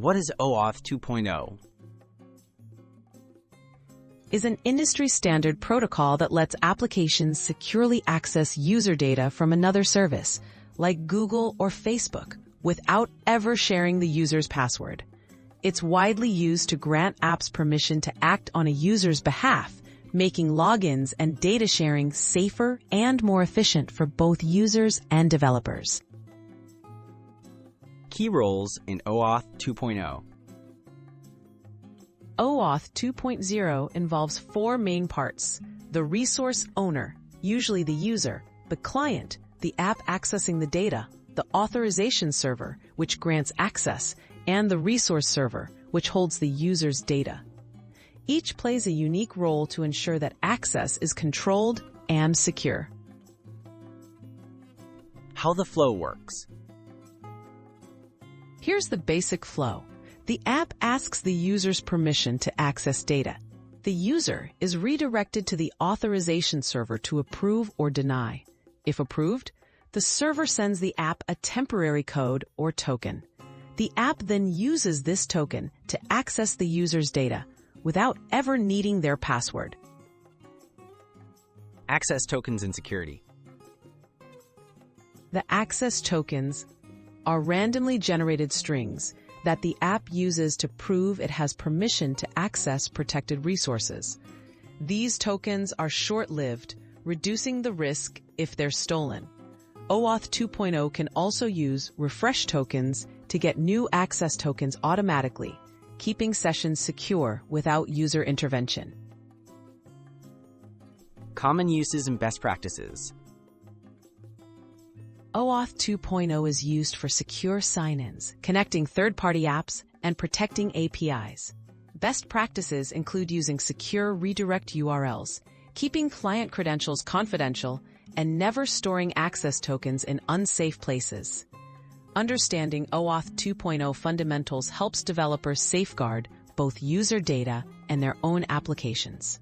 What is OAuth 2.0? Is an industry-standard protocol that lets applications securely access user data from another service, like Google or Facebook, without ever sharing the user's password. It's widely used to grant apps permission to act on a user's behalf, making logins and data sharing safer and more efficient for both users and developers. Key roles in OAuth 2.0. OAuth 2.0 involves four main parts: the resource owner, usually the user, the client, the app accessing the data, the authorization server, which grants access, and the resource server, which holds the user's data. Each plays a unique role to ensure that access is controlled and secure. How the flow works. Here's the basic flow. The app asks the user's permission to access data. The user is redirected to the authorization server to approve or deny. If approved, the server sends the app a temporary code or token. The app then uses this token to access the user's data without ever needing their password. Access tokens and security. The access tokens are randomly generated strings that the app uses to prove it has permission to access protected resources. These tokens are short-lived, reducing the risk if they're stolen. OAuth 2.0 can also use refresh tokens to get new access tokens automatically, keeping sessions secure without user intervention. Common uses and best practices. OAuth 2.0 is used for secure sign-ins, connecting third-party apps, and protecting APIs. Best practices include using secure redirect URLs, keeping client credentials confidential, and never storing access tokens in unsafe places. Understanding OAuth 2.0 fundamentals helps developers safeguard both user data and their own applications.